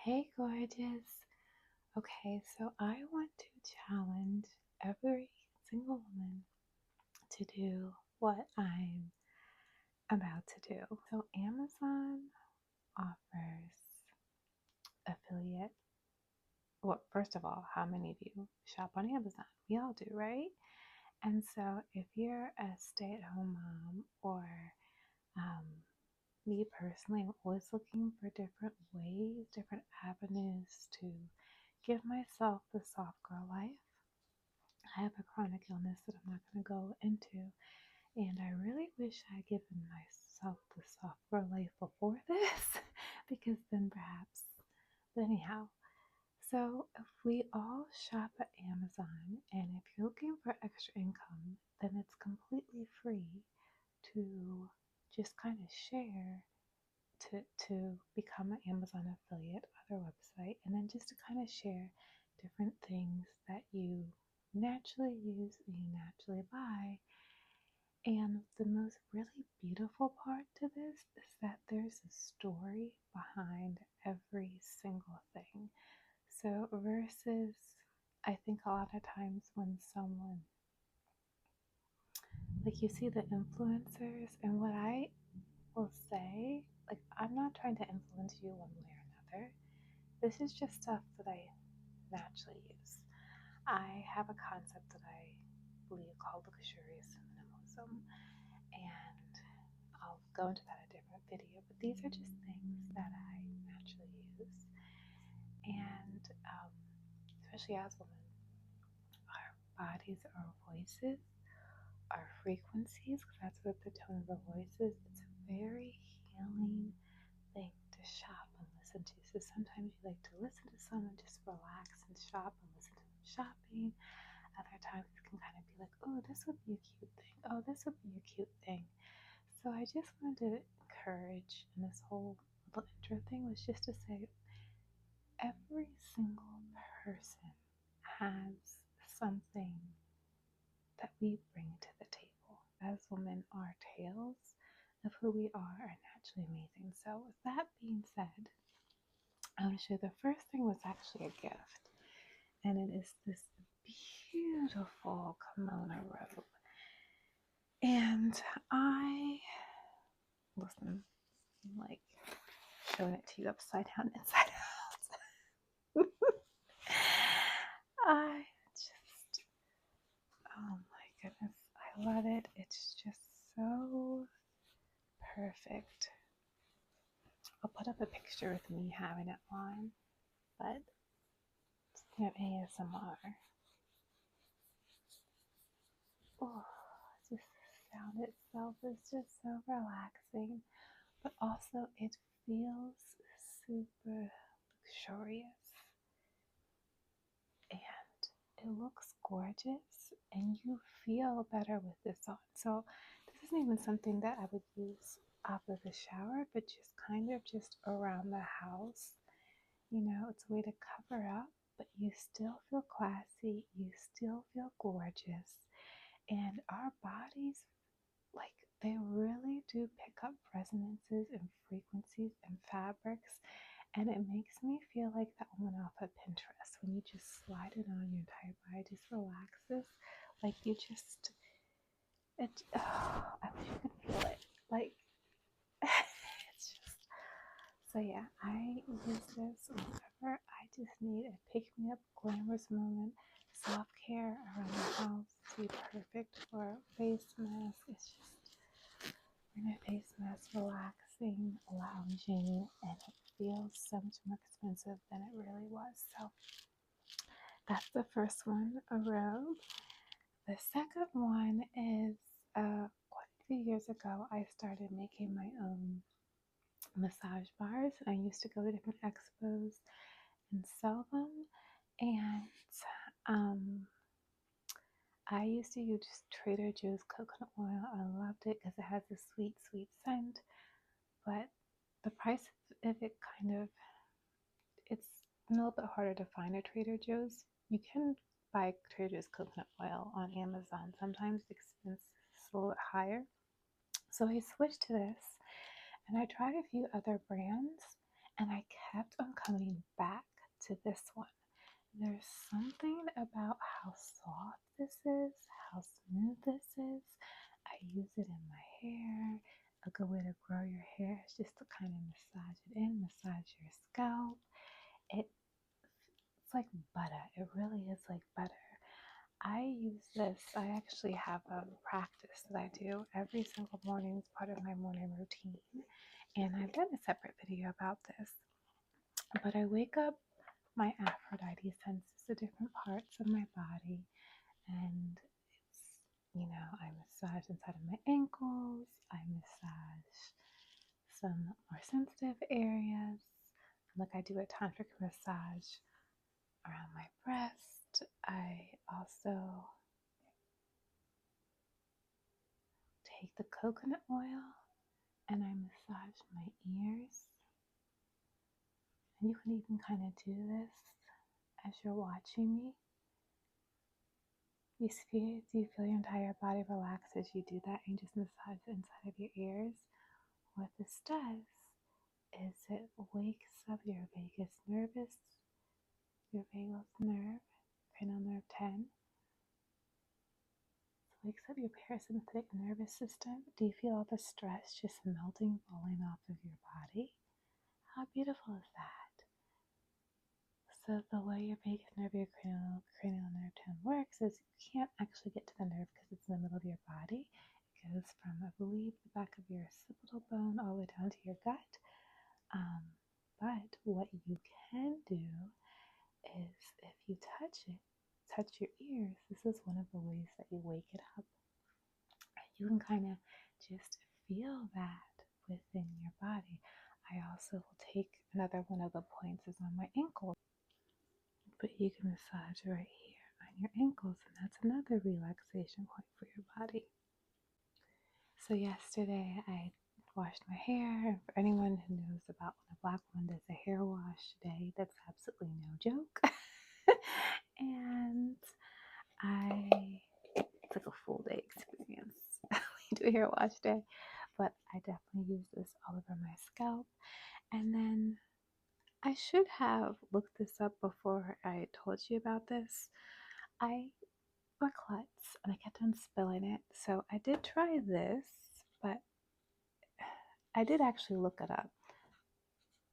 Hey, gorgeous. Okay, so I want to challenge every single woman to do what I'm about to do. So, Amazon offers affiliate. Well, first of all, how many of you shop on Amazon? We all do, right? And so, if you're a stay at home mom or um, me personally, I'm always looking for different ways, different avenues to give myself the soft girl life. I have a chronic illness that I'm not going to go into, and I really wish I had given myself the soft girl life before this, because then perhaps. But anyhow, so if we all shop at Amazon, and if you're looking for extra income, then it's completely free to just kind of share to become an Amazon affiliate on their website, and then just to kind of share different things that you naturally use and you naturally buy. And the most really beautiful part to this is that there's a story behind every single thing. So, versus, I think a lot of times when someone, like you see the influencers, and what I will say, like, I'm not trying to influence you one way or another. This is just stuff that I naturally use. I have a concept that I believe called luxurious minimalism, and I'll go into that in a different video, but these are just things that I naturally use. And especially as women, our bodies, our voices, our frequencies, because that's what the tone of our voice is, it's a very healing thing to shop and listen to. So sometimes you like to listen to someone, just relax and shop and listen to them shopping. Other times it can kind of be like, oh, this would be a cute thing. Oh, this would be a cute thing. So I just wanted to encourage, and this whole little intro thing was just to say every single person has something that we bring to the table. As women, our tales of who we are naturally amazing. So with that being said, I want to show you the first thing was actually a gift. And it is this beautiful kimono robe. And listen, I'm like showing it to you upside down, inside out. I just, oh my goodness, I love it. It's just so perfect. I'll put up a picture with me having it on, but it's kind of ASMR. Oh, just the sound itself is just so relaxing, but also it feels super luxurious and it looks gorgeous, and you feel better with this on. So this isn't even something that I would use after the shower, but just kind of just around the house. You know, it's a way to cover up, but you still feel classy, you still feel gorgeous, and our bodies, like, they really do pick up resonances and frequencies and fabrics, and it makes me feel like that woman off of Pinterest when you just slide it on, your entire body just relaxes, like you just, it, oh, I wish you could feel it, like, it's just, so yeah, I use this whenever I just need a pick-me-up glamorous moment. Soft care around the house to be perfect for a face mask. It's just wearing a face mask, relaxing, lounging, and it feels so much more expensive than it really was. So that's the first one, a robe. The second one is quite a few years ago, I started making my own massage bars. I used to go to different expos and sell them. And I used to use Trader Joe's coconut oil. I loved it because it has a sweet, sweet scent. But the price of it it's a little bit harder to find at Trader Joe's. You can buy Trader Joe's coconut oil on Amazon. Sometimes the expense is a little bit higher. So I switched to this, and I tried a few other brands, and I kept on coming back to this one. There's something about how soft this is, how smooth this is. I use it in my hair. A good way to grow your hair is just to kind of massage it in, massage your scalp. It's like butter. It really is like butter. I use this. I actually have a practice that I do every single morning as part of my morning routine. And I've done a separate video about this. But I wake up, my Aphrodite senses the different parts of my body. And I massage inside of my ankles. I massage some more sensitive areas. Like I do a tantric massage around my breast. I also take the coconut oil and I massage my ears. And you can even kind of do this as you're watching me. Do you feel your entire body relax as you do that and just massage the inside of your ears? What this does is it wakes up your vagus nerve, cranial nerve 10. It wakes up your parasympathetic nervous system. Do you feel all the stress just melting, falling off of your body? How beautiful is that? So the way your vagus nerve, your cranial nerve 10 works is you can't actually get to the nerve because it's in the middle of your body. It goes from, I believe, the back of your occipital bone all the way down to your gut. But what you can do is if you touch your ears, this is one of the ways that you wake it up. You can kind of just feel that within your body. I also will take another one of the points is on my ankles, but you can massage right here on your ankles, and that's another relaxation point for your body. So yesterday I washed my hair. And for anyone who knows about when a black woman does a hair wash day, that's absolutely no joke. And it's like a full day experience when you do a hair wash day. But I definitely use this all over my scalp. And then I should have looked this up before I told you about this. Or klutz, and I kept on spilling it. So I did try this, but I did actually look it up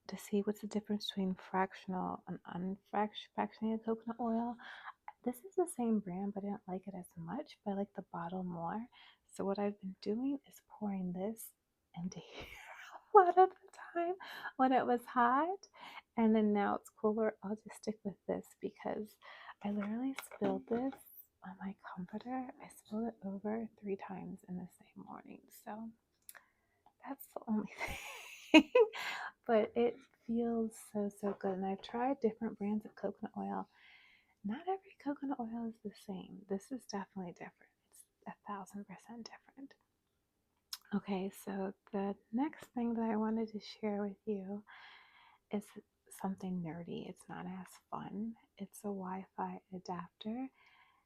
to see what's the difference between fractional and unfractionated coconut oil. This is the same brand, but I didn't like it as much, but I like the bottle more. So what I've been doing is pouring this into here a lot of the time when it was hot. And then now it's cooler, I'll just stick with this because I literally spilled this on my comforter. I spilled it over 3 times in the same morning. So that's the only thing. But it feels so good. And I've tried different brands of coconut oil. Not every coconut oil is the same. This is definitely different. It's 1000% different. Okay, so the next thing that I wanted to share with you is something nerdy. It's not as fun. It's a Wi-Fi adapter.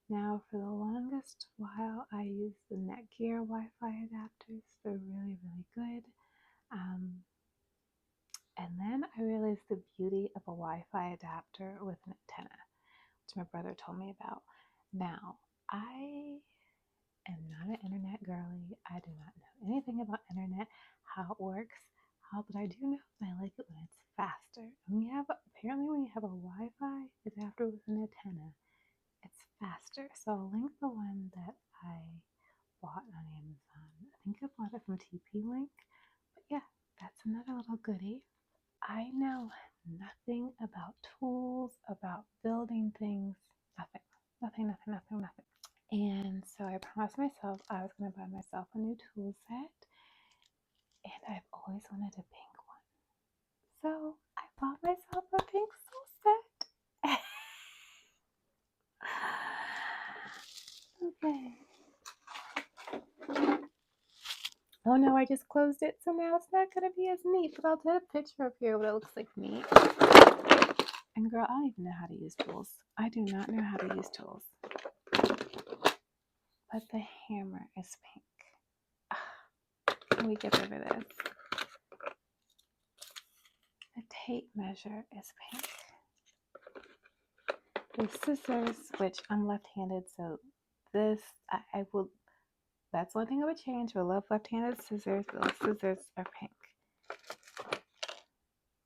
Now, for the longest while, I used the Netgear Wi-Fi adapters. They're really, really good. And then I realized the beauty of a Wi-Fi adapter with an antenna, which my brother told me about. Now, I am not an internet girly. I do not know anything about internet, how it works, but I do know that I like it when it's faster. Apparently when you have a Wi-Fi adapter with an antenna, it's faster. So I'll link the one that I bought on Amazon. I think I bought it from TP-Link. But yeah, that's another little goodie. I know nothing about tools, about building things, nothing. And so I promised myself I was going to buy myself a new tool set, and I've always wanted a pink one. So I bought myself a pink tool set. Okay. Oh no, I just closed it, so now it's not going to be as neat, but I'll take a picture of here what it looks like neat. And girl, I don't even know how to use tools. I do not know how to use tools. But the hammer is pink. Can we get over this? The tape measure is pink. The scissors, which I'm left-handed, so this, I will, that's one thing I would change. I love left-handed scissors. Those scissors are pink.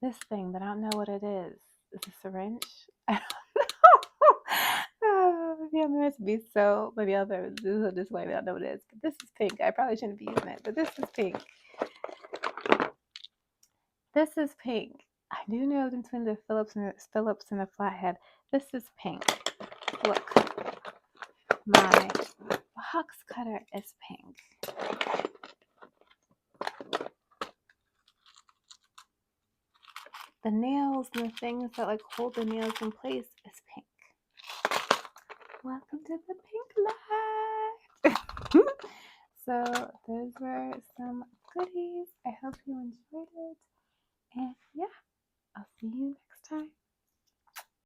This thing, but I don't know what it is. Is it a syringe? I don't know. Maybe I'm meant to be so. Maybe I'll do it this way. I don't know what it is. But this is pink. I probably shouldn't be using it, but this is pink. This is pink. I do know between the Phillips and the flathead. This is pink. Look, my box cutter is pink. The nails and the things that like hold the nails in place is pink. Welcome to the pink life. So those were some goodies. I hope you enjoyed it. And yeah, I'll see you next time.